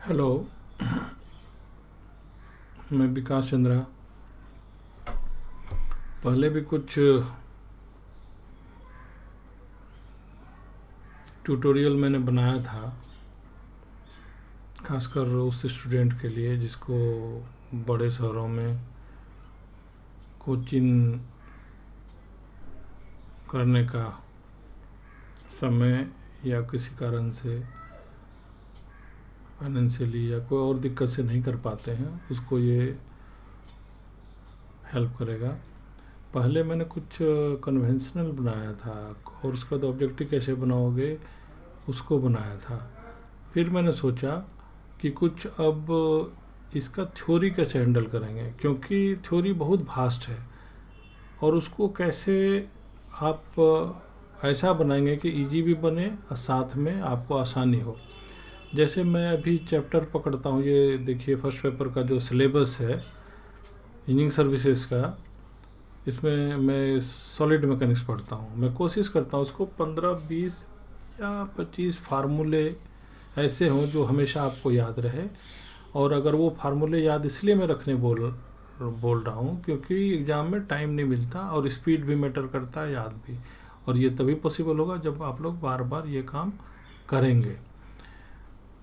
Hello. मैं विकास चंद्रा। पहले भी कुछ ट्यूटोरियल मैंने बनाया था, खासकर उस स्टूडेंट के लिए जिसको बड़े शहरों में कोचिंग करने का समय या किसी कारण से फाइनेंशियली या कोई और दिक्कत से नहीं कर पाते हैं, उसको ये हेल्प करेगा। पहले मैंने कुछ कन्वेंशनल बनाया था और उसका तो ऑब्जेक्टिव कैसे बनाओगे उसको बनाया था। फिर मैंने सोचा कि कुछ अब इसका थ्योरी कैसे हैंडल करेंगे, क्योंकि थ्योरी बहुत वास्ट है और उसको कैसे आप ऐसा बनाएंगे कि इजी भी बने और साथ में आपको आसानी हो। जैसे मैं अभी चैप्टर पकड़ता हूँ, ये देखिए फर्स्ट पेपर का जो सिलेबस है इंजीनियरिंग सर्विसेज का, इसमें मैं सॉलिड मैकेनिक्स पढ़ता हूँ। मैं कोशिश करता हूँ उसको 15-20 या 25 फार्मूले ऐसे हों जो हमेशा आपको याद रहे। और अगर वो फार्मूले याद इसलिए मैं रखने बोल रहा हूँ क्योंकि एग्ज़ाम में टाइम नहीं मिलता और स्पीड भी मैटर करता है, याद भी। और ये तभी पॉसिबल होगा जब आप लोग बार बार ये काम करेंगे।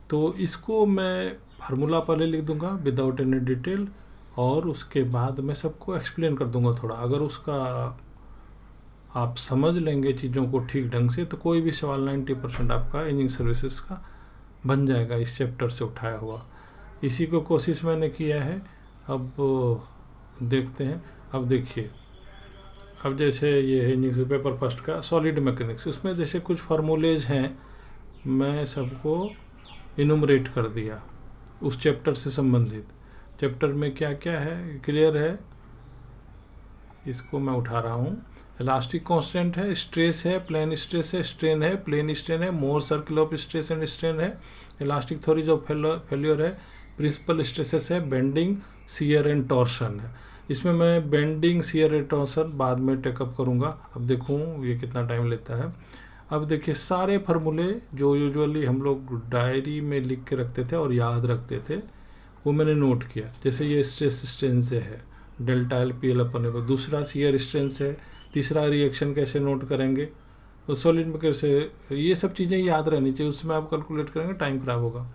तो इसको मैं फार्मूला पहले लिख दूंगा विदाउट एनी डिटेल और उसके बाद मैं सबको एक्सप्लेन कर दूंगा थोड़ा। अगर उसका आप समझ लेंगे चीज़ों को ठीक ढंग से तो कोई भी सवाल 90% आपका इंजीनियरिंग सर्विसेज का बन जाएगा इस चैप्टर से उठाया हुआ। इसी को कोशिश मैंने किया है। अब देखते हैं। अब देखिए, अब जैसे ये है इंजीनियरिंग पेपर फर्स्ट का सॉलिड मैकेनिक्स, उसमें जैसे कुछ फार्मूलेज हैं, मैं सबको इनुमरेट कर दिया उस चैप्टर से संबंधित। चैप्टर में क्या क्या है क्लियर है, इसको मैं उठा रहा हूँ। इलास्टिक कांस्टेंट है, स्ट्रेस है, प्लेन स्ट्रेस है, स्ट्रेन है, प्लेन स्ट्रेन है, Mohr circle of stress and strain है, इलास्टिक थ्योरीज ऑफ फेल्योर है, प्रिंसिपल स्ट्रेसेस है, बेंडिंग, शियर एंड टॉर्शन है। इसमें मैं बेंडिंग, शियर एंड टॉर्शन बाद में टेकअप करूँगा। अब देखूँ ये कितना टाइम लेता है। अब देखिए सारे फार्मूले जो यूजुअली हम लोग डायरी में लिख के रखते थे और याद रखते थे वो मैंने नोट किया। जैसे ये स्ट्रेस स्ट्रेन से है, delta L P L upon है। दूसरा शियर स्ट्रेन से, तीसरा रिएक्शन कैसे नोट करेंगे, तो सॉलिड में कैसे, ये सब चीज़ें याद रहनी चाहिए। उसमें आप कैलकुलेट करेंगे टाइम खराब होगा।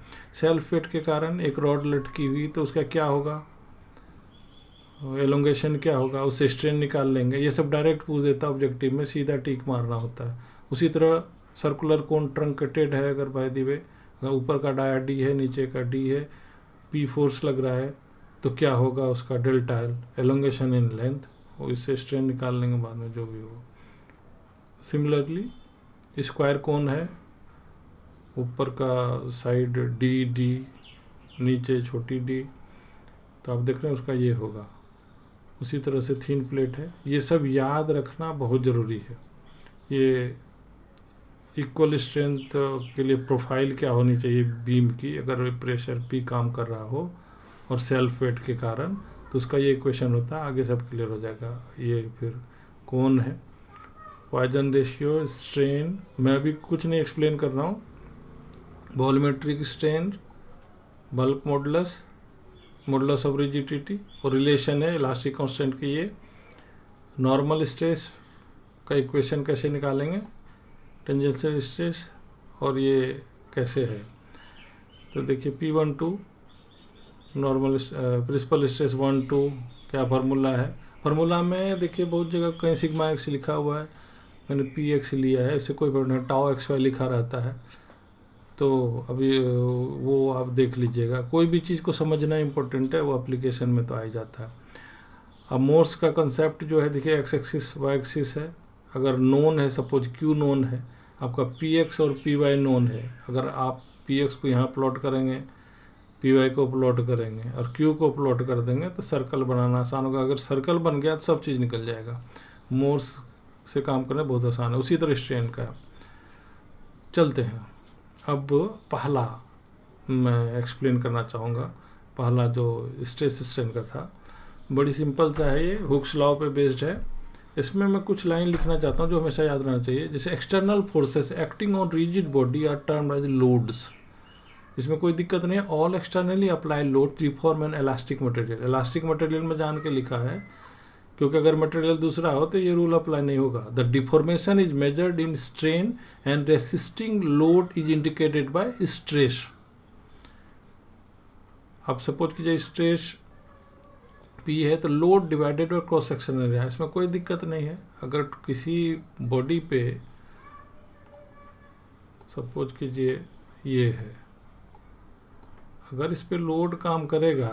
सेल्फ वेट के कारण एक रॉड लटकी हुई तो उसका क्या होगा, एलोंगेशन क्या होगा, उससे स्ट्रेन निकाल लेंगे। ये सब डायरेक्ट पूछ देता ऑब्जेक्टिव में, सीधा टिक मारना होता है। उसी तरह सर्कुलर कोन ट्रंकेटेड है, अगर बाय द वे अगर ऊपर का डाया डी है, नीचे का डी है, पी फोर्स लग रहा है तो क्या होगा उसका delta L, elongation in length, और इससे स्ट्रेन निकाल लेंगे बाद में जो भी हो। सिमिलरली स्क्वायर कोन है, ऊपर का साइड डी डी, नीचे छोटी डी, तो आप देख रहे हैं उसका ये होगा। उसी तरह से थिन प्लेट है। ये सब याद रखना बहुत ज़रूरी है। ये इक्वल स्ट्रेंथ के लिए प्रोफाइल क्या होनी चाहिए बीम की, अगर प्रेशर पी काम कर रहा हो और सेल्फ वेट के कारण, तो उसका ये इक्वेशन होता है, आगे सब क्लियर हो जाएगा। ये फिर कौन है, पॉइजन रेशियो, स्ट्रेन, मैं अभी कुछ नहीं एक्सप्लेन कर रहा हूँ। Volumetric strain, bulk modulus, modulus of rigidity, और रिलेशन है इलास्टिक कांस्टेंट की। ये नॉर्मल स्ट्रेस का इक्वेशन कैसे निकालेंगे, टेंजेंशियल स्ट्रेस, और ये कैसे है। तो देखिए P12 नॉर्मल प्रिंसिपल स्ट्रेस 1-2 क्या फार्मूला है। फार्मूला में देखिए बहुत जगह कहीं सिग्मा एक्स लिखा हुआ है, मैंने पी एक्स लिया है, इससे कोई प्रॉब्लम नहीं। टाउ एक्स वाई लिखा रहता है, तो अभी वो आप देख लीजिएगा। कोई भी चीज़ को समझना इम्पोर्टेंट है, वो एप्लीकेशन में तो आ ही जाता है। अब मोर्स का कंसेप्ट जो है देखिए एक्स एक्सिस वाई एक्सिस है। अगर नोन है, सपोज क्यू नोन है, आपका पी एक्स और पी वाई नोन है, अगर आप पी एक्स को यहाँ प्लॉट करेंगे, पी वाई को प्लॉट करेंगे और क्यू को प्लॉट कर देंगे तो सर्कल बनाना आसान होगा। अगर सर्कल बन गया तो सब चीज़ निकल जाएगा। मोर्स से काम करना बहुत आसान है। उसी तरह स्ट्रेन का चलते हैं। अब पहला मैं एक्सप्लेन करना चाहूँगा, पहला जो स्ट्रेस स्ट्रेन का था, बड़ी सिंपल सा है, ये हुक्स लॉ पे बेस्ड है। इसमें मैं कुछ लाइन लिखना चाहता हूँ जो हमेशा याद रहना चाहिए। जैसे external forces acting on rigid body are termed as loads. इसमें कोई दिक्कत नहीं है। All externally apply load deform an elastic material, elastic material में जान के लिखा है, क्योंकि अगर मटेरियल दूसरा हो तो ये रूल अप्लाई नहीं होगा। The deformation is measured in strain and resisting load is indicated by stress. अब सपोज कीजिए स्ट्रेस पी है तो load divided by cross section area, इसमें कोई दिक्कत नहीं है। अगर किसी बॉडी पे सपोज कीजिए ये है, अगर इस पे लोड काम करेगा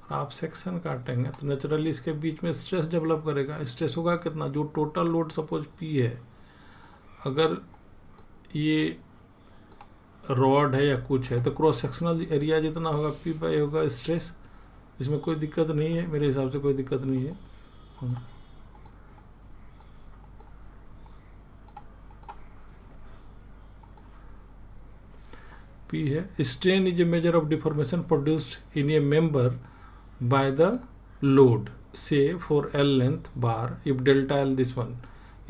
और आप सेक्शन काटेंगे तो नेचुरली इसके बीच में स्ट्रेस डेवलप करेगा। स्ट्रेस होगा कितना, जो टोटल लोड सपोज पी है, अगर ये रॉड है या कुछ है तो क्रॉस सेक्शनल एरिया जितना होगा पी बाई होगा स्ट्रेस। इसमें कोई दिक्कत नहीं है, मेरे हिसाब से कोई दिक्कत नहीं है। पी है। Strain is a measure of deformation produced in a member by the load से for L length bar if delta L this one.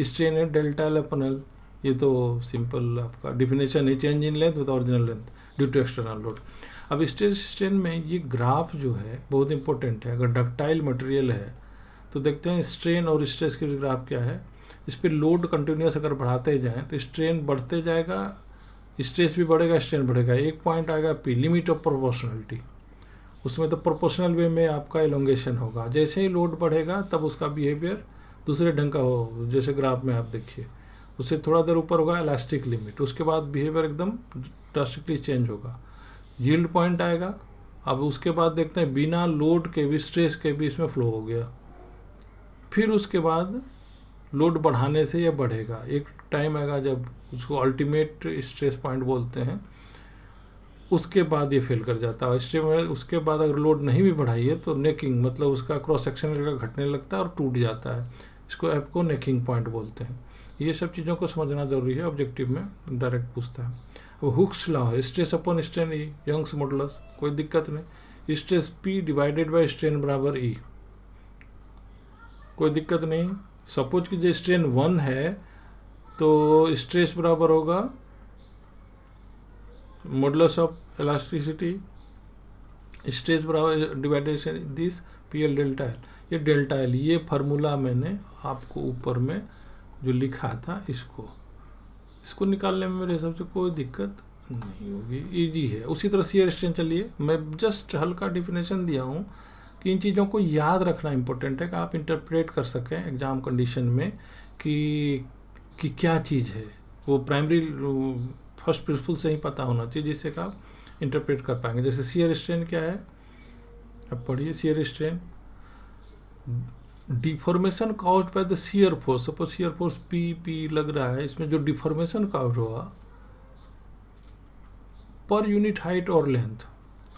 Strain है डेल्टा एल अपन एल, ये तो सिंपल आपका डिफिनेशन है, change in length with original length due to external load. अब strain में ये graph जो है बहुत इंपॉर्टेंट है। अगर डक्टाइल मटेरियल है तो देखते हैं स्ट्रेन और स्ट्रेस के ग्राफ क्या है। इस पर लोड कंटिन्यूस अगर बढ़ाते जाएं तो स्ट्रेन बढ़ते जाएगा, स्ट्रेस भी बढ़ेगा, स्ट्रेन बढ़ेगा। एक पॉइंट आएगा पी, लिमिट ऑफ प्रोपोर्शनलिटी, उसमें तो प्रोपोर्शनल वे में आपका एलोंगेशन होगा। जैसे ही लोड बढ़ेगा तब उसका बिहेवियर दूसरे ढंग का हो, जैसे ग्राफ में आप देखिए, उससे थोड़ा देर ऊपर होगा इलास्टिक लिमिट, उसके बाद बिहेवियर एकदम ड्रास्टिकली चेंज होगा। यील्ड पॉइंट आएगा, अब उसके बाद देखते हैं बिना लोड के भी स्ट्रेस के भी इसमें फ्लो हो गया। फिर उसके बाद लोड बढ़ाने से यह बढ़ेगा, एक टाइम आएगा जब उसको अल्टीमेट स्ट्रेस पॉइंट बोलते हैं, उसके बाद ये फेल कर जाता है। स्ट्रेस उसके बाद अगर लोड नहीं भी बढ़ाइए तो नेकिंग, मतलब उसका क्रॉस सेक्शन एरिया घटने लगता है और टूट जाता है। इसको एफ को नेकिंग पॉइंट बोलते हैं। ये सब चीज़ों को समझना जरूरी है, ऑब्जेक्टिव में डायरेक्ट पूछता है। अब हुक्स लॉ है, स्ट्रेस अपॉन स्ट्रेन ई, यंग्स मॉडुलस, कोई दिक्कत नहीं। Stress P divided by strain बराबर ई, कोई दिक्कत नहीं। सपोज कि जो स्ट्रेन 1 है तो स्ट्रेस बराबर होगा मॉडुलस ऑफ इलास्टिसिटी, स्ट्रेस बराबर डिवाइडेशन this P L delta L. ये डेल्टा एल, ये फार्मूला मैंने आपको ऊपर में जो लिखा था इसको निकालने में मेरे हिसाब से कोई दिक्कत नहीं होगी, इजी है। उसी तरह शियर स्ट्रेन, चलिए मैं जस्ट हल्का डिफिनेशन दिया हूँ कि इन चीज़ों को याद रखना इंपॉर्टेंट है कि आप इंटरप्रेट कर सकें एग्जाम कंडीशन में कि क्या चीज़ है। वो प्राइमरी फर्स्ट प्रिंसिपल से ही पता होना चाहिए जिससे कि आप इंटरप्रेट कर पाएंगे। जैसे शियर स्ट्रेन क्या है, अब पढ़िए। Shear strain deformation caused by the shear force, suppose shear force P लग रहा है, इसमें जो डिफॉर्मेशन काउज्ड हुआ पर यूनिट हाइट और लेंथ।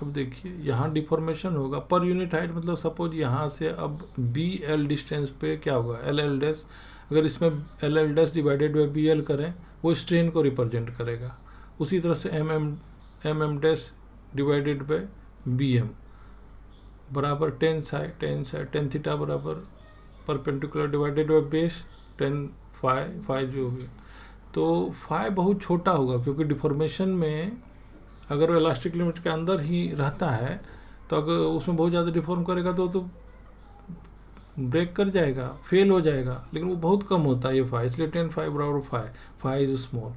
अब देखिए यहाँ डिफॉर्मेशन होगा पर यूनिट हाइट, मतलब सपोज यहाँ से अब बी एल डिस्टेंस पे क्या होगा एल एल डैश, अगर इसमें L L dash divided by B L करें वो स्ट्रेन को रिप्रेजेंट करेगा। उसी तरह से M M dash divided by B M बराबर टेन साइड थीटा बराबर perpendicular divided by base tan phi जो होगी। तो फाई बहुत छोटा होगा क्योंकि डिफॉर्मेशन में अगर वो इलास्टिक लिमिट के अंदर ही रहता है तो अगर उसमें बहुत ज़्यादा डिफॉर्म करेगा तो ब्रेक कर जाएगा, फेल हो जाएगा, लेकिन वो बहुत कम होता है ये फाई, इसलिए 10 बराबर फाई इज स्मॉल।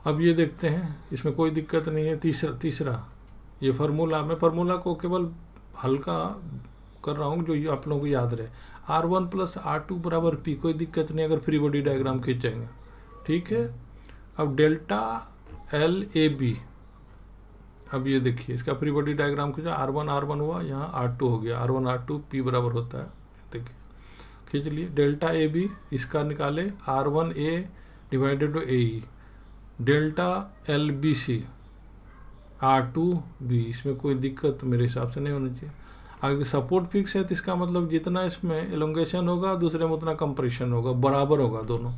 अब ये देखते हैं, इसमें कोई दिक्कत नहीं है। तीसरा ये फार्मूला, मैं फार्मूला को केवल हल्का कर रहा हूँ जो ये आप लोगों को याद रहे। R1 + R2 बराबर P, कोई दिक्कत नहीं अगर फ्री बॉडी डायग्राम खींचेंगे, ठीक है। अब डेल्टा एल ए बी, अब ये देखिए इसका फ्री बॉडी डायग्राम खींचा, R1 हुआ, यहाँ R2 हो गया, R1 R2 P बराबर होता है, देखिए खींच लिए। डेल्टा ए बी इसका निकाले, R1 A divided by A E, delta L B C R2 B, इसमें कोई दिक्कत मेरे हिसाब से नहीं होनी चाहिए। आगे सपोर्ट फिक्स है तो इसका मतलब जितना इसमें एलोंगेशन होगा दूसरे में उतना कंप्रेशन होगा, बराबर होगा दोनों।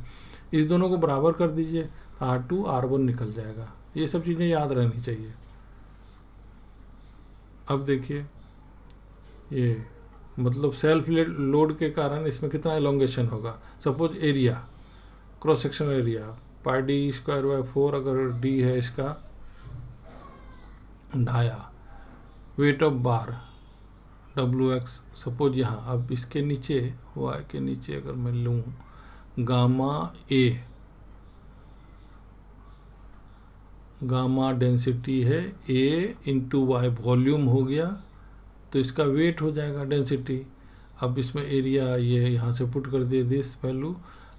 इस दोनों को बराबर कर दीजिए, R2 R1 निकल जाएगा। ये सब चीज़ें याद रहनी चाहिए। अब देखिए ये मतलब सेल्फ लोड के कारण इसमें कितना एलोंगेशन होगा। Suppose area, cross sectional area pi D square by 4 अगर डी है इसका dia, weight of bar W X suppose यहाँ। अब इसके नीचे वाई के नीचे अगर मैं लूँ गामा ए, गामा डेंसिटी है ए इंटू वाई वॉल्यूम हो गया, तो इसका वेट हो जाएगा डेंसिटी। अब इसमें एरिया ये यहाँ से पुट कर दिए this value,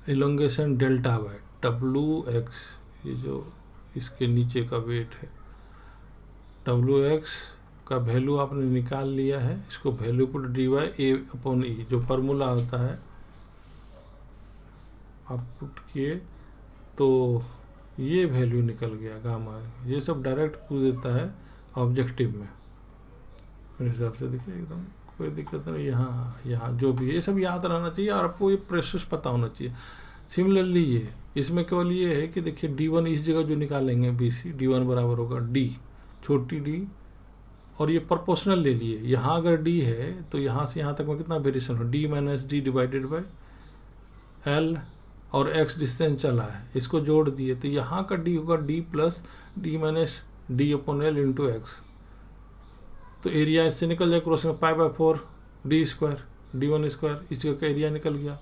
elongation delta by W x, ये जो इसके नीचे का वेट है डब्ल्यू एक्स का वैल्यू आपने निकाल लिया है, इसको वैल्यू पुट डी वाई ए अपॉन ई जो फार्मूला होता है आप पुट किए तो ये वैल्यू निकल गया गामा। ये सब डायरेक्ट पूछ देता है ऑब्जेक्टिव में मेरे हिसाब से। देखिए एकदम कोई दिक्कत नहीं, यहाँ जो भी है ये सब याद रहना चाहिए और आपको ये प्रोसेस पता होना चाहिए। सिमिलरली ये इसमें केवल ये है कि देखिए D1 इस जगह जो निकालेंगे BC, D1 बराबर होगा D छोटी d, और ये प्रोपोर्शनल ले लिए। यहाँ अगर d है तो यहाँ से यहाँ तक में कितना वेरिएशन हो, d minus D divided by l, और x डिस्टेंस चला है इसको जोड़ दिए तो यहाँ का d होगा d plus D minus D upon L into x. तो एरिया इससे निकल जाए crossing pi by 4 D square D1 square, इस जगह का एरिया निकल गया।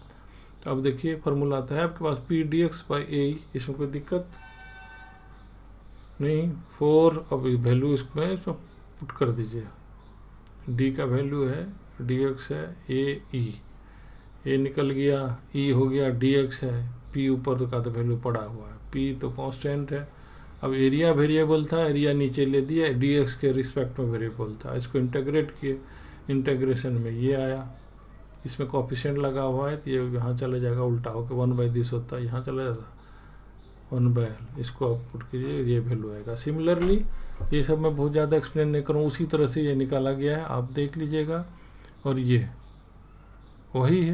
तो अब देखिए फार्मूला आता है आपके पास पी डी एक्स बाई ए, इसमें कोई दिक्कत नहीं। 4 अब वैल्यू इसमें पुट कर दीजिए, d का वैल्यू है dx है ए निकल गया, e हो गया dx है, p ऊपर का तो वैल्यू पड़ा हुआ है, p तो कांस्टेंट है। अब एरिया वेरिएबल था, एरिया नीचे ले दिया, dx के रिस्पेक्ट में वेरिएबल था, इसको इंटीग्रेट किए, इंटीग्रेशन में ये आया, इसमें कोफिशिएंट लगा हुआ है तो ये यहाँ चले जाएगा उल्टा होकर 1/दिस होता है, यहाँ चला जाता 1/l, इसको आप पुट कीजिए ये वैल्यू आएगा। सिमिलरली ये सब मैं बहुत ज़्यादा एक्सप्लेन नहीं करूँ, उसी तरह से ये निकाला गया है, आप देख लीजिएगा। और ये वही है,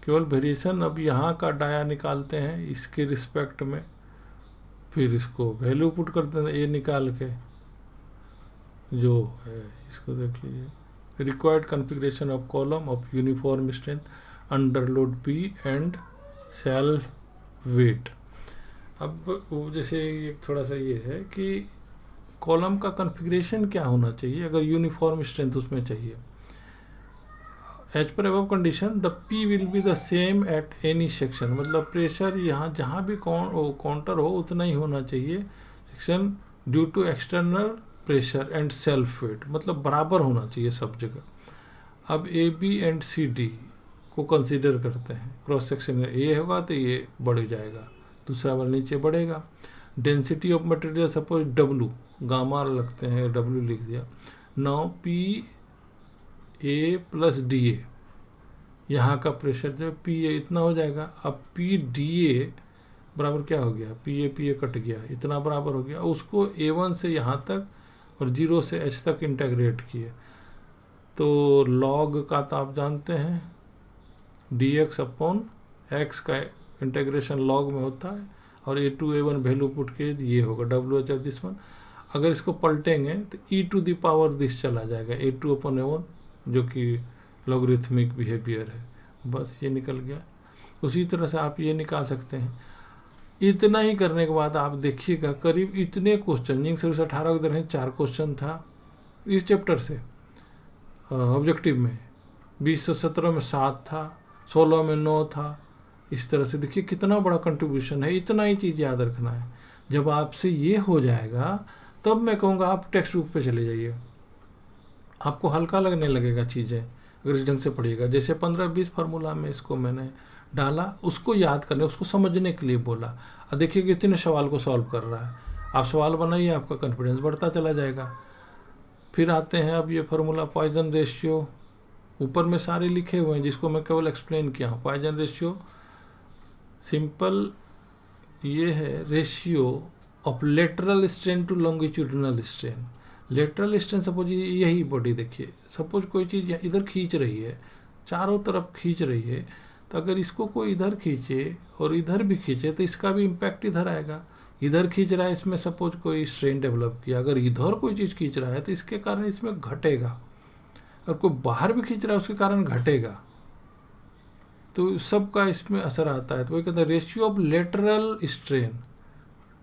केवल वेरिएशन अब यहाँ का डाया निकालते हैं इसके रिस्पेक्ट में, फिर इसको वैल्यू पुट करते हैं ए निकाल के जो है, इसको देख लीजिए। Required configuration of column of uniform strength under load P and self wait. अब वो जैसे एक थोड़ा सा ये है कि कॉलम का कॉन्फ़िगरेशन क्या होना चाहिए अगर यूनिफॉर्म स्ट्रेंथ उसमें चाहिए। As per above condition the P will be the same at any section, मतलब प्रेशर यहाँ जहाँ भी काउंटर हो उतना ही होना चाहिए section due to external pressure and self weight, मतलब बराबर होना चाहिए सब जगह। अब A B and C D को कंसीडर करते हैं, क्रॉस सेक्शन में ए होगा तो ये बढ़ जाएगा, दूसरा वाला नीचे बढ़ेगा। Density of material suppose W, gamma लगते हैं डब्लू लिख दिया। Now P A plus D A, यहाँ का प्रेशर जो पी ए इतना हो जाएगा। अब पी डी ए बराबर क्या हो गया, पी ए कट गया, इतना बराबर हो गया, उसको A1 से यहाँ तक और 0 से H तक इंटीग्रेट किए तो लॉग का तो आप जानते हैं dx अपॉन x का इंटीग्रेशन लॉग में होता है, और A2 A1 वैल्यू पुट के ये होगा WH ऑफ दिस वन। अगर इसको पलटेंगे तो e to the power this चला जाएगा A2 अपॉन A1 जो कि लॉगरिथमिक बिहेवियर है, बस ये निकल गया। उसी तरह से आप ये निकाल सकते हैं। इतना ही करने के बाद आप देखिएगा करीब इतने क्वेश्चन, जिन सर्विस 18 उधर है 4 क्वेश्चन था इस चैप्टर से ऑब्जेक्टिव में, 2017 में 7 था, 16 में 9 था। इस तरह से देखिए कितना बड़ा कंट्रीब्यूशन है, इतना ही चीज़ याद रखना है। जब आपसे ये हो जाएगा तब मैं कहूँगा आप टेक्स्ट बुक पे चले जाइए, आपको हल्का लगने लगेगा चीज़ें अगर इस ढंग से पढ़िएगा। जैसे 15-20 फार्मूला में इसको मैंने डाला, उसको याद करने, उसको समझने के लिए बोला, और देखिए कितने सवाल को सॉल्व कर रहा है। आप सवाल बनाइए, आपका कॉन्फिडेंस बढ़ता चला जाएगा। फिर आते हैं अब ये फार्मूला पॉइजन रेशियो, ऊपर में सारे लिखे हुए हैं जिसको मैं केवल एक्सप्लेन किया हूँ। पॉइजन रेशियो सिंपल ये है ratio of lateral strain to longitudinal strain. Lateral strain suppose यही बॉडी देखिए, सपोज कोई चीज़ इधर खींच रही है, चारों तरफ खींच रही है, तो अगर इसको कोई इधर खींचे और इधर भी खींचे तो इसका भी इम्पैक्ट इधर आएगा। इधर खींच रहा है, इसमें सपोज कोई स्ट्रेन डेवलप किया, अगर इधर कोई चीज़ खींच रहा है तो इसके कारण इसमें घटेगा, और कोई बाहर भी खींच रहा है उसके कारण घटेगा। तो सबका इसमें असर आता है। तो वही कहते हैं ratio of lateral strain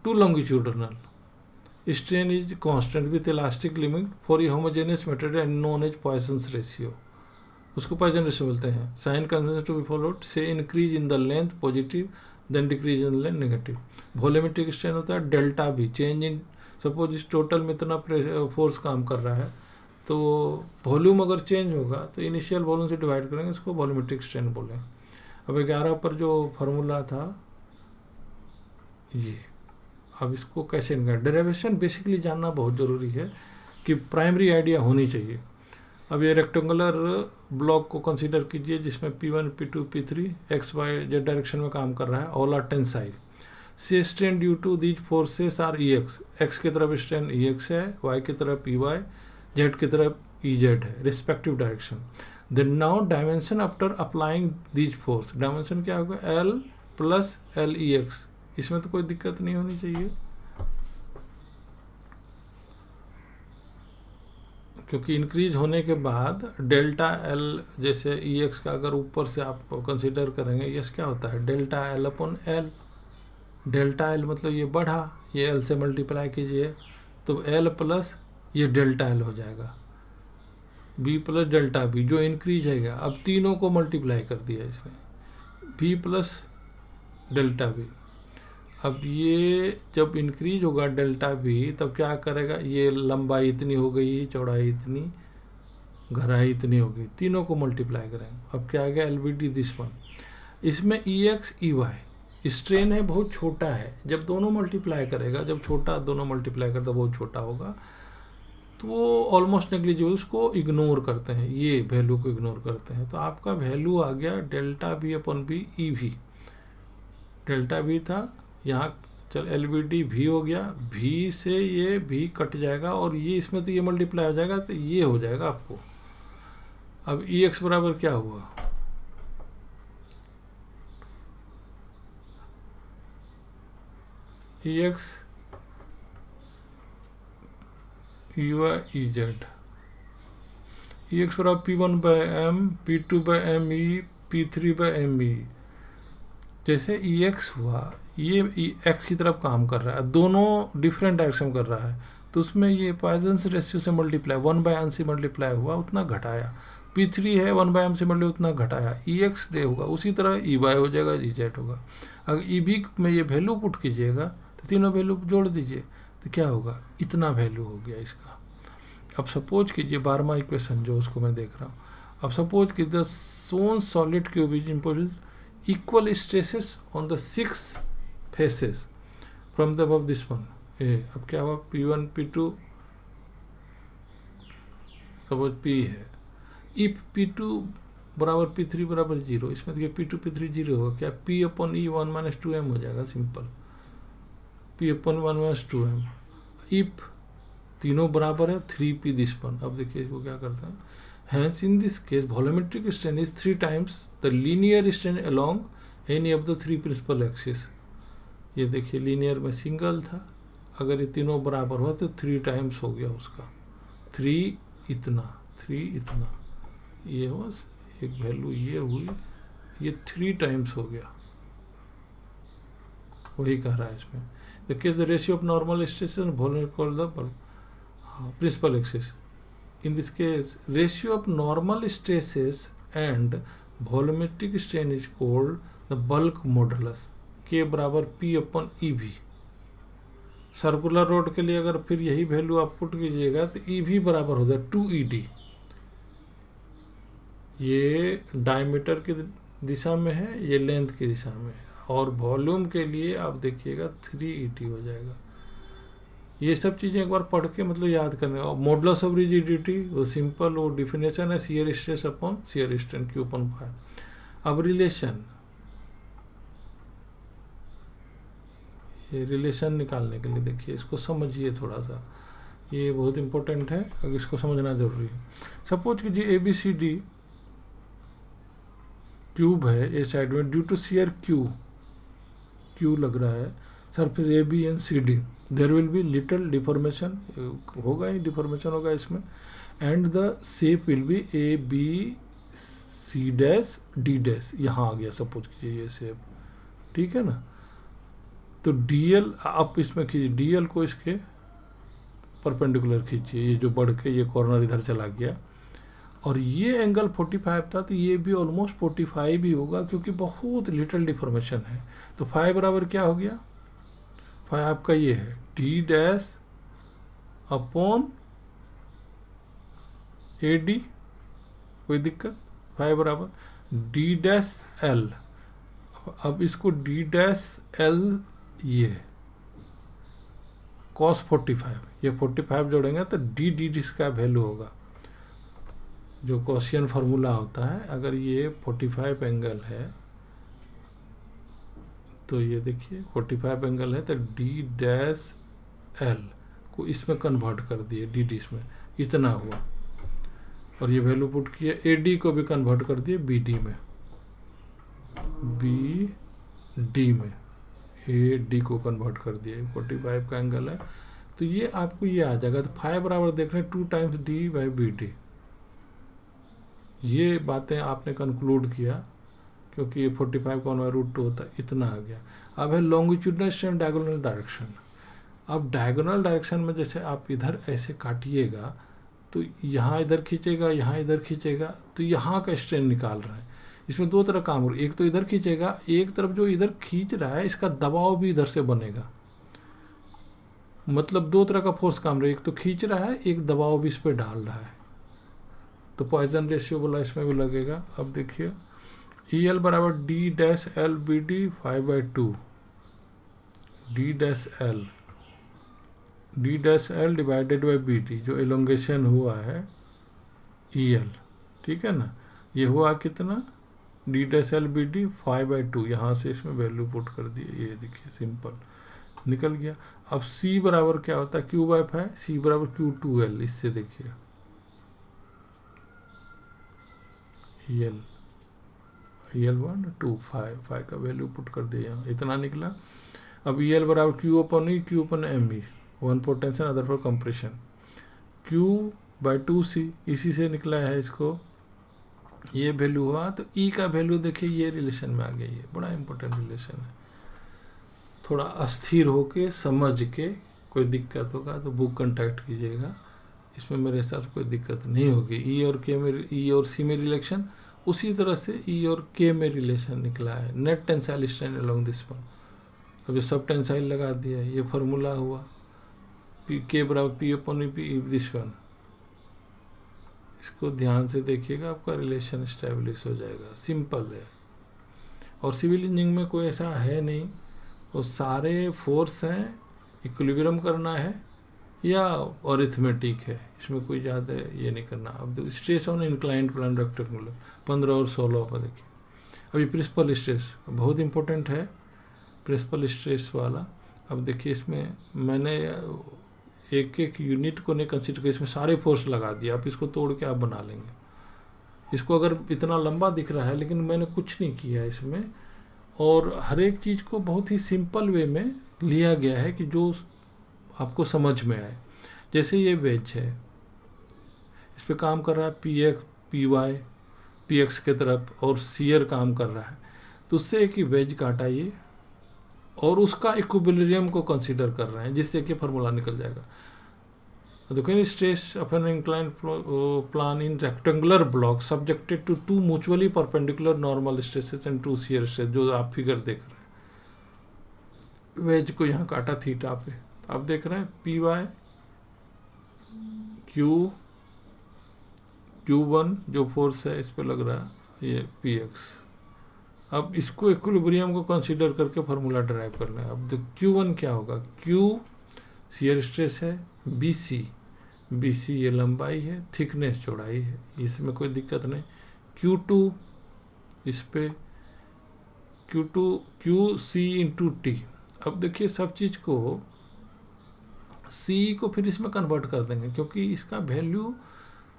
to longitudinal strain is constant with elastic limit for a homogeneous material and known as Poisson's ratio. उसको पॉइसन रेशियो बोलते हैं। Sign convention to be followed से increase in the length positive then decrease in length negative. Volumetric strain होता है delta भी, change in suppose इस total में इतना फोर्स काम कर रहा है तो वॉल्यूम अगर चेंज होगा तो इनिशियल वॉल्यूम से डिवाइड करेंगे, इसको वॉल्यूमेट्रिक स्ट्रेन बोलें। अब 11 पर जो फार्मूला था ये, अब इसको कैसे निकालें। डेरिवेशन बेसिकली जानना बहुत ज़रूरी है कि प्राइमरी आइडिया होनी चाहिए। अब ये रेक्टेंगुलर ब्लॉक को कंसीडर कीजिए जिसमें P1, P2, P3 x Y Z direction में काम कर रहा है। All are tensile. से strain due to these forces are EX। X की तरफ स्ट्रेन EX है, वाई की तरफ EY, जेड की तरफ EZ है, respective direction. Then now dimension after applying these force, dimension क्या होगा L प्लस LEX। इसमें तो कोई दिक्कत नहीं होनी चाहिए क्योंकि इंक्रीज होने के बाद डेल्टा L, जैसे EX का अगर ऊपर से आप कंसीडर करेंगे, यस क्या होता है delta L upon L। Delta L मतलब ये बढ़ा, ये L से मल्टीप्लाई कीजिए तो L प्लस ये डेल्टा L हो जाएगा, B प्लस डेल्टा B जो इंक्रीज है। अब तीनों को मल्टीप्लाई कर दिया इसने, B प्लस डेल्टा B। अब ये जब इंक्रीज होगा डेल्टा B तब क्या करेगा, ये लंबाई इतनी हो गई, चौड़ाई इतनी, गहराई इतनी हो गई, तीनों को मल्टीप्लाई करेंगे। अब क्या आ गया LBD दिस वन। इसमें EX EY स्ट्रेन है बहुत छोटा है, जब दोनों मल्टीप्लाई करेगा, जब छोटा दोनों मल्टीप्लाई करता बहुत छोटा होगा तो वो ऑलमोस्ट नेग्लिजिबल, उसको इग्नोर करते हैं, ये वैल्यू को इग्नोर करते हैं। तो आपका वैल्यू आ गया delta B upon B EV। Delta B था यहाँ, चल LBD V हो गया, V से ये V कट जाएगा और ये इसमें तो ये मल्टीप्लाई हो जाएगा तो ये हो जाएगा आपको। अब EX बराबर क्या हुआ, EX EY EZ। EX बराबर P1 by M, P2 by ME, P3 by ME। जैसे EX हुआ, ये X की तरफ काम कर रहा है, दोनों डिफरेंट डायरेक्शन कर रहा है, तो उसमें ये पॉइसन्स रेशियो से मल्टीप्लाई 1/m से मल्टीप्लाई हुआ, उतना घटाया। P3 है 1/m से मल्टीप्लाई उतना घटाया। EX डे होगा, उसी तरह EY हो जाएगा, EZ होगा। अगर EB में ये वैल्यू पुट कीजिएगा तो तीनों वैल्यू जोड़ दीजिए तो क्या होगा, इतना वैल्यू हो गया इसका। अब सपोज कीजिए 12वां इक्वेशन जो उसको मैं देख रहा हूँ। अब सपोज कि द सोन solid cube is impose equal stresses on the 6 faces from the above this one. अब क्या हुआ, P1 P2 सपोज P है, इफ P2 बराबर P3 बराबर 0, इसमें देखिए P2 P3 0 होगा, क्या P upon E 1 minus 2m हो जाएगा, simple P upon 1 minus 2m। If तीनों बराबर है 3P दिस वन। अब देखिए इसको क्या करते हैं, hence in this case volumetric strain is 3 times the linear strain along any of the 3 principal axis। ये देखिए लीनियर में सिंगल था, अगर ये तीनों बराबर हुआ तो 3 टाइम्स हो गया उसका, 3 इतना, 3 इतना, ये हो एक वैल्यू ये हुई, ये 3 टाइम्स हो गया, वही कह रहा है इसमें। The case the ratio of normal stress and volume called the principal axis. In this case, ratio of normal stresses and volumetric strain is called the bulk modulus, K बराबर P upon EV। Circular road के लिए अगर फिर यही value आप put कीजिएगा तो EV बराबर हो जाए 2ED। ये डायमीटर की दिशा में है, ये लेंथ की दिशा में है, और वॉल्यूम के लिए आप देखिएगा 3ED हो जाएगा। ये सब चीज़ें एक बार पढ़ के मतलब याद करने। और मॉडुलस ऑफ रिजिडिटी वो सिंपल, वो डिफिनेशन है shear stress upon shear strain Q upon 5। अब रिलेशन, ये रिलेशन निकालने के लिए देखिए इसको समझिए थोड़ा सा, ये बहुत इंपॉर्टेंट है, अब इसको समझना जरूरी है। सपोज कीजिए ABCD क्यूब है ए साइड में, ड्यू टू शियर Q लग रहा है surface AB and CD, there will be little deformation होगा, ही डिफॉर्मेशन होगा इसमें, and the shape will be ABC C dash D dash यहाँ आ गया सपोज कीजिए ये शेप, ठीक है ना। तो डीएल आप इसमें खींचिए, डीएल को इसके परपेंडिकुलर खींचिए, ये जो बढ़ के ये कॉर्नर इधर चला गया, और ये एंगल 45 था तो ये भी ऑलमोस्ट 45 ही होगा क्योंकि बहुत लिटिल डिफॉर्मेशन है। तो 5 बराबर क्या हो गया, 5 आपका ये है D dash upon A D, कोई दिक्कत, 5 बराबर डी डैश एल। अब इसको डी डैश एल ये cos 45, ये 45 जोड़ेंगे तो डी डी इसका वैल्यू होगा, जो कोशियन फार्मूला होता है। अगर ये 45 एंगल है तो ये देखिए 45 एंगल है तो डी डैश एल को इसमें कन्वर्ट कर दिए डी डी इसमें, इतना हुआ, और ये वैल्यू पुट किया, ए डी को भी कन्वर्ट कर दिए बी डी में, बी डी में ए डी को कन्वर्ट कर दिया, 45 का एंगल है तो ये आपको ये आ जाएगा। तो 5 बराबर देख रहे हैं 2 times D by B D. ये बातें आपने कंक्लूड किया क्योंकि ये 45 का 1/√2 होता है, इतना आ गया। अब है लॉन्गिट्यूडनल स्ट्रेन डायगोनल डायरेक्शन। अब डायगोनल डायरेक्शन में जैसे आप इधर ऐसे काटिएगा तो यहाँ इधर खींचेगा, यहाँ इधर खींचेगा, तो यहाँ का स्ट्रेन निकाल रहा है। इसमें दो तरह काम हो रहा है, एक तो इधर खींचेगा, एक तरफ जो इधर खींच रहा है इसका दबाव भी इधर से बनेगा, मतलब दो तरह का फोर्स काम रहा है, एक तो खींच रहा है, एक दबाव भी इस पर डाल रहा है। तो पॉइजन रेशियो बोला इसमें भी लगेगा। अब देखिए ई एल बराबर D dash L B D 5/2, D dash L divided by B D, जो एलोंगेशन हुआ है ई एल, ठीक है ना। ये हुआ कितना, D dash L B D 5/2, यहाँ से इसमें वैल्यू पुट कर दिए, ये देखिए सिंपल निकल गया। अब C बराबर क्या होता है, Q/5, C बराबर Q2L, इससे देखिए EL 1 2 5 का वैल्यू पुट कर दिया, यहाँ इतना निकला। अब EL बराबर Q/E, Q/ME, 1 for tension other for compression, Q/2C, इसी से निकला है इसको, ये वैल्यू हुआ। तो E का वैल्यू देखिए ये रिलेशन में आ गया, ये बड़ा इंपॉर्टेंट रिलेशन है। थोड़ा अस्थिर होके समझ के कोई दिक्कत होगा तो बुक कंटैक्ट कीजिएगा, इसमें मेरे हिसाब से कोई दिक्कत नहीं होगी। ई और सी में रिलेशन उसी तरह से ई और के में रिलेशन निकला है, net tensile strain along this one. अब ये सब टेंसाइल लगा दिया है, ये फार्मूला हुआ पी के बराबर P/E दिस वन। इसको ध्यान से देखिएगा, आपका रिलेशन इस्टेब्लिश हो जाएगा, सिंपल है। और सिविल इंजीनियरिंग में कोई ऐसा है नहीं, वो सारे फोर्स हैं, इक्विलिब्रियम करना है या अरिथमेटिक है, इसमें कोई ज़्यादा ये नहीं करना। अब देखो stress on inclined plan rectangular 15 और 16 पर देखिए। अभी प्रिंसिपल स्ट्रेस बहुत इंपॉर्टेंट है, प्रिंसिपल स्ट्रेस वाला। अब देखिए इसमें मैंने एक एक यूनिट को नहीं कंसिडर किया, इसमें सारे फोर्स लगा दिया। आप इसको तोड़ के आप बना लेंगे, इसको अगर इतना लंबा दिख रहा है लेकिन मैंने कुछ नहीं किया इसमें, और हर एक चीज़ को बहुत ही सिंपल वे में लिया गया है कि जो आपको समझ में आए। जैसे ये वेज है, इस पे काम कर रहा है PX के तरफ, और सीयर काम कर रहा है, तो उससे एक ही वेज काटा ये, और उसका इक्विलिब्रियम को कंसीडर कर रहे हैं, जिससे कि फार्मूला निकल जाएगा। देखो stress of an inclined plane in rectangular block subjected to 2 mutually perpendicular normal stresses and 2 shear stress, जो आप फिगर देख रहे हैं। वेज को यहाँ काटा थीटा पे, तो आप देख रहे हैं Q1 जो फोर्स है इस पे लग रहा है, ये PX। अब इसको इक्विलिब्रियम को कंसीडर करके फार्मूला ड्राइव करना है। अब Q1 क्या होगा, Q शियर स्ट्रेस है, BC ये लंबाई है, थिकनेस चौड़ाई है, इसमें कोई दिक्कत नहीं। Q2 इस पे QC इंटू T। अब देखिए सब चीज़ को C को फिर इसमें कन्वर्ट कर देंगे, क्योंकि इसका वैल्यू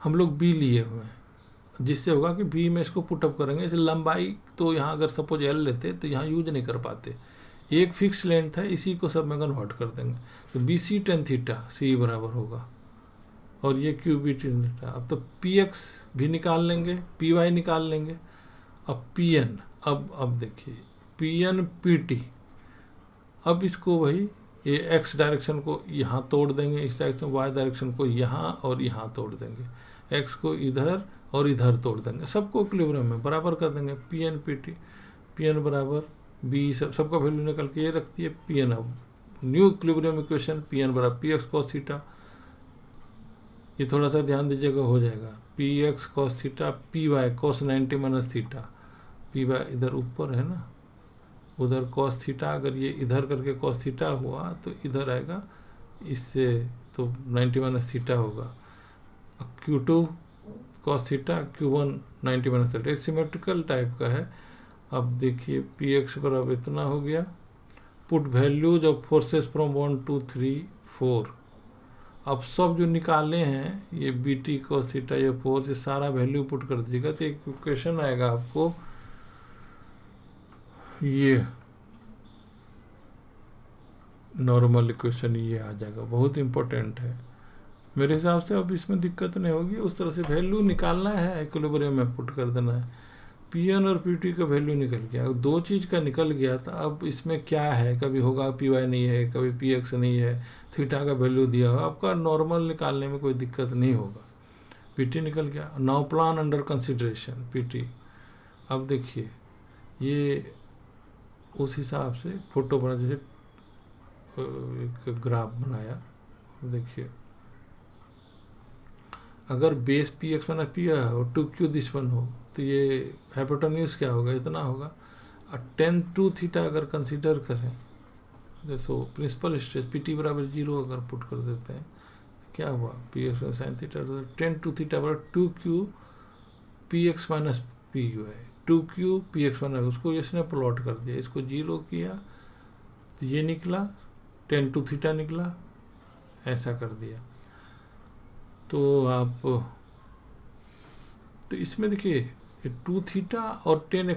हम लोग B लिए हुए हैं, जिससे होगा कि B में इसको पुटअप करेंगे। जैसे लंबाई तो यहाँ अगर सपोज L लेते तो यहाँ यूज नहीं कर पाते, एक फिक्स लेंथ है, इसी को सब में कन्वर्ट कर देंगे। तो BC tan थीटा C बराबर होगा, और ये क्यू बी टी थीटा। अब तो पी एक्स भी निकाल लेंगे, पी वाई निकाल लेंगे। अब पी एन, अब देखिए पी एन पी टी, अब इसको वही ये एक्स डायरेक्शन को यहाँ तोड़ देंगे, इस डायरेक्शन वाई डायरेक्शन को यहाँ और यहाँ तोड़ देंगे, एक्स को इधर और इधर तोड़ देंगे, सबको इक्विलिब्रियम में बराबर कर देंगे। P N P T, P N बराबर बी, सबका वैल्यू निकल के ये रखती है पी एन। अब new equilibrium equation P N बराबर पी एक्स कॉस थीटा, ये थोड़ा सा ध्यान दीजिएगा, हो जाएगा P X cos theta P Y cos 90 minus theta, P Y इधर ऊपर है ना, उधर कॉस थीटा, अगर ये इधर करके कॉस थीटा हुआ तो इधर आएगा इससे, तो 90 माइनस थीटा होगा। Q two cos theta, Q one 90 minus theta, symmetrical type का है। अब देखिए पी एक्स बराबर इतना हो गया। Put values of forces from 1 2 3 4। अब सब जो निकाले हैं ये बी टी कॉस थीटा, ये फोर्स, ये सारा वैल्यू पुट कर दीजिएगा तो एक इक्वेशन आएगा आपको, ये नॉर्मल इक्वेशन ये आ जाएगा, बहुत इंपॉर्टेंट है मेरे हिसाब से। अब इसमें दिक्कत नहीं होगी, उस तरह से वैल्यू निकालना है, इक्विलिब्रियम में पुट कर देना है। पी एन और पी टी का वैल्यू निकल गया, दो चीज़ का निकल गया था। अब इसमें क्या है, कभी होगा पी वाई नहीं है, कभी पी एक्स नहीं है, थीटा का वैल्यू दिया हुआ, आपका नॉर्मल निकालने में कोई दिक्कत नहीं होगा। पी टी निकल गया। Now plan under consideration P T. अब देखिए ये उस हिसाब से फोटो बना, जैसे एक ग्राफ बनाया। देखिए अगर base P X minus P I हो, टू क्यू दिस वन हो, तो ये हाइपोटेन्यूज क्या होगा, इतना होगा। और 10 टू थीटा अगर कंसीडर करें, जैसो प्रिंसिपल स्ट्रेस पी टी बराबर 0 अगर पुट कर देते हैं, क्या हुआ, P X sine theta 10 two theta बराबर 2 Q P X minus P Y, 2 Q P X minus, उसको इसने प्लॉट कर दिया, इसको 0 किया तो ये निकला 10 टू थीटा निकला, ऐसा कर दिया। तो आप तो इसमें देखिए 2 थीटा और 10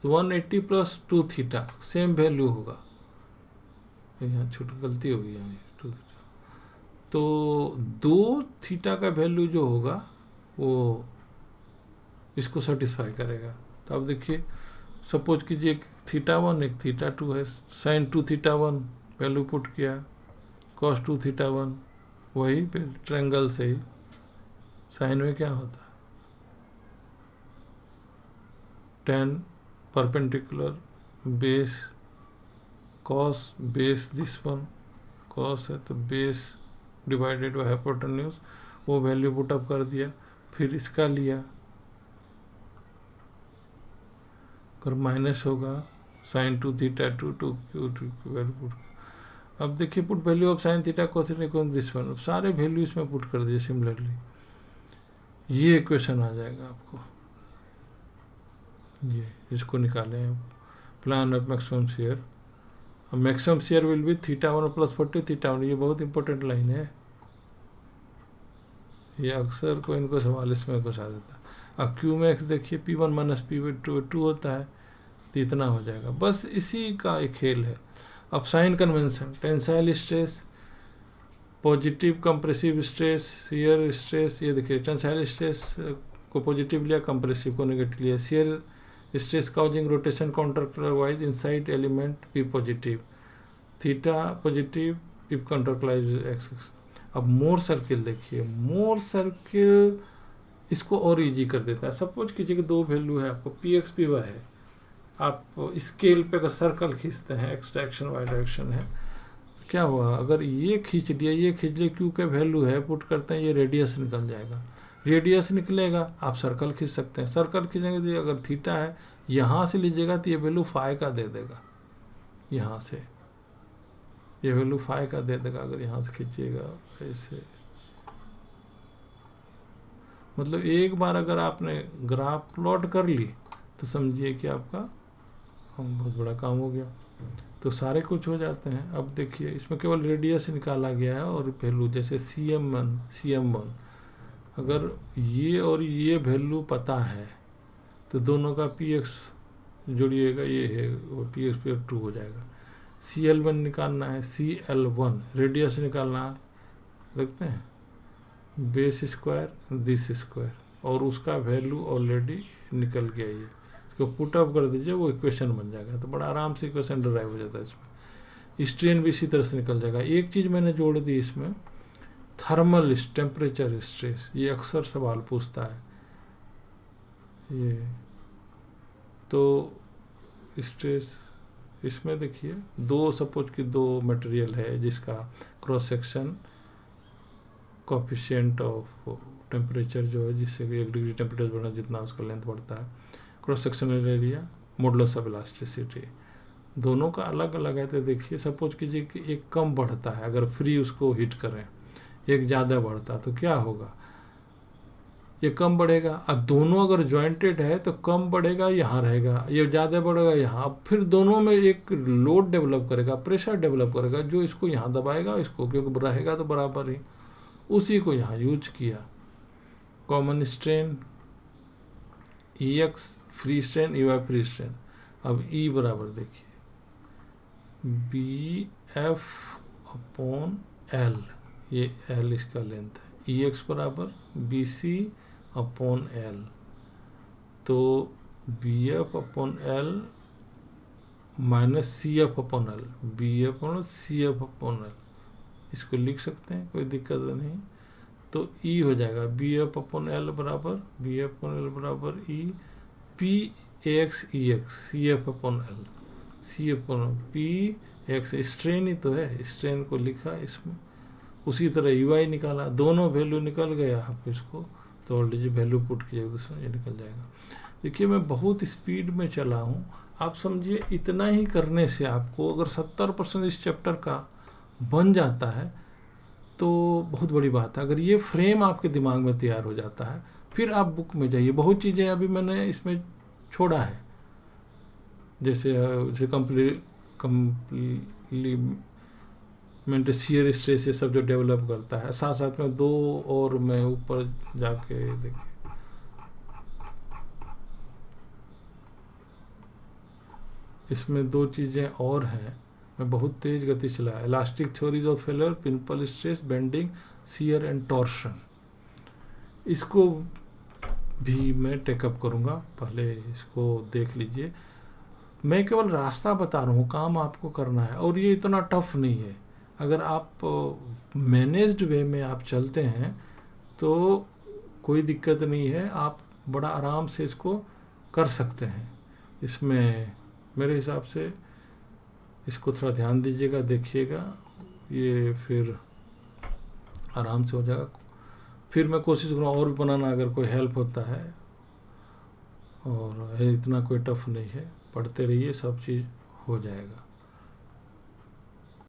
180 प्लस 2 थीटा सेम वैल्यू होगा, यहाँ छोटी गलती होगी यहाँ 2 थीटा, तो 2 थीटा का वैल्यू जो होगा वो इसको सेटिस्फाई करेगा। तो अब देखिए सपोज कीजिए एक थीटा 1 एक थीटा 2 है, साइन 2 थीटा 1 वैल्यू पुट किया, कॉस 2 थीटा 1, वही ट्रायंगल से ही साइन में क्या होता है 10 perpendicular base cos base this one, cos है तो बेस डिवाइडेड बाय हाइपोटेन्यूज, वो वैल्यू पुट अप कर दिया, फिर इसका लिया, अगर माइनस होगा sine 2 theta 2 Q value put. अब देखिए put value of sine theta cos this one, सारे वैल्यू इसमें पुट कर दिए सिमिलरली, ये इक्वेशन आ जाएगा आपको, ये इसको निकालें। अब प्लान ऑफ मैक्सिमम शेयर, अब maximum share will be theta 1 plus 40 theta 1, ये बहुत इंपॉर्टेंट लाइन है, ये अक्सर कोई इनको सवाल इसमें घुसा देता है। अब क्यू मैक्स देखिए P1 माइनस P2 होता है, तो इतना हो जाएगा, बस इसी का एक खेल है। अब sign convention, tensile stress, positive compressive stress, shear stress, ये देखिए टेंसाइल स्ट्रेस को पॉजिटिव लिया, कंप्रेसिव को नेगेटिव लिया, shear stress causing rotation counter clockwise inside element P positive, theta positive if counter clockwise X. अब मोर सर्किल देखिए, मोर circle इसको और इजी कर देता है। सपोज कीजिए कि दो वैल्यू है आपको पी एक्स पी वाई है, आप स्केल पे अगर सर्कल खींचते हैं, एक्स डायरेक्शन वाई डायरेक्शन है, तो क्या हुआ, अगर ये खींच लिया ये खींच लिया, क्यू का वैल्यू है पुट करते हैं, ये रेडियस निकल जाएगा, रेडियस निकलेगा आप सर्कल खींच सकते हैं, सर्कल खींचेंगे तो अगर थीटा है यहाँ से लीजिएगा तो ये वैल्यू फाई का दे देगा, यहाँ से ये वैल्यू फाई का दे देगा, अगर यहाँ से खींचिएगा ऐसे। मतलब एक बार अगर आपने ग्राफ प्लॉट कर ली तो समझिए कि आपका बहुत बड़ा काम हो गया, तो सारे कुछ हो जाते हैं। अब देखिए इसमें केवल रेडियस निकाला गया है और वैल्यू, जैसे CM1, अगर ये और ये वैल्यू पता है तो दोनों का PX जोड़िएगा, ये है वो PX2 हो जाएगा। CL1 निकालना है, CL1 रेडियस निकालना है, देखते हैं बेस स्क्वायर दिस स्क्वायर, और उसका वैल्यू ऑलरेडी निकल गया। ये इसको पुट अप कर दीजिए, वो इक्वेशन बन जाएगा। तो बड़ा आराम से इक्वेशन डिराइव हो जाता है इसमें। स्ट्रेन भी इसी तरह से निकल जाएगा। एक चीज़ मैंने जोड़ दी इसमें, थर्मल टेम्परेचर स्ट्रेस, ये अक्सर सवाल पूछता है। ये तो स्ट्रेस इसमें देखिए, सपोज कि दो मटेरियल है जिसका cross section coefficient of temperature जो है, जिससे 1 डिग्री टेम्परेचर बढ़ना जितना उसका लेंथ बढ़ता है, cross sectional area, modulus of elasticity, दोनों का अलग अलग है। तो देखिए सपोज कीजिए कि एक कम बढ़ता है, अगर फ्री उसको हिट करें, एक ज़्यादा बढ़ता तो क्या होगा, ये कम बढ़ेगा। अब दोनों अगर जॉइंटेड है तो कम बढ़ेगा, यहाँ रहेगा, ये ज़्यादा बढ़ेगा यहाँ। अब फिर दोनों में एक लोड डेवलप करेगा, प्रेशर डेवलप करेगा, जो इसको यहाँ दबाएगा, इसको, क्योंकि रहेगा तो बराबर ही, उसी को यहाँ यूज किया। Common strain EX, free strain EY, free strain. अब E बराबर देखिए BF/L, ये L इसका लेंथ है। EX बराबर BC/L, तो BF/L माइनस CF/L, BF/CF/L, इसको लिख सकते हैं, कोई दिक्कत नहीं। तो E हो जाएगा BF/L बराबर E PAX EX CF/L, PX strain ही तो है, स्ट्रेन को लिखा इसमें। उसी तरह UI निकाला, दोनों वैल्यू निकल गया। आप इसको तोड़ लीजिए, वैल्यू पुट कीजिए दूसरा, ये निकल जाएगा। देखिए मैं बहुत स्पीड में चला हूँ, आप समझिए इतना ही करने से आपको अगर 70% इस चैप्टर का बन जाता है तो बहुत बड़ी बात है। अगर ये फ्रेम आपके दिमाग में तैयार हो जाता है, फिर आप बुक में जाइए। बहुत चीज़ें अभी मैंने इसमें छोड़ा है, जैसे कंप्लीमेंट शियर स्ट्रेस, ये सब जो डेवलप करता है। साथ साथ में दो और मैं ऊपर जाके देखिए, इसमें दो चीज़ें और हैं, मैं बहुत तेज गति चला। Elastic theories of failure, principal stress, bending, shear and torsion, इसको भी मैं टेकअप करूँगा। पहले इसको देख लीजिए, मैं केवल रास्ता बता रहा हूँ, काम आपको करना है। और ये इतना टफ नहीं है, अगर आप मैनेज्ड वे में आप चलते हैं तो कोई दिक्कत नहीं है, आप बड़ा आराम से इसको कर सकते हैं। इसमें मेरे हिसाब से इसको थोड़ा ध्यान दीजिएगा, देखिएगा, ये फिर आराम से हो जाएगा। फिर मैं कोशिश करूँगा और भी बनाना, अगर कोई हेल्प होता है। और इतना कोई टफ नहीं है, पढ़ते रहिए, सब चीज़ हो जाएगा।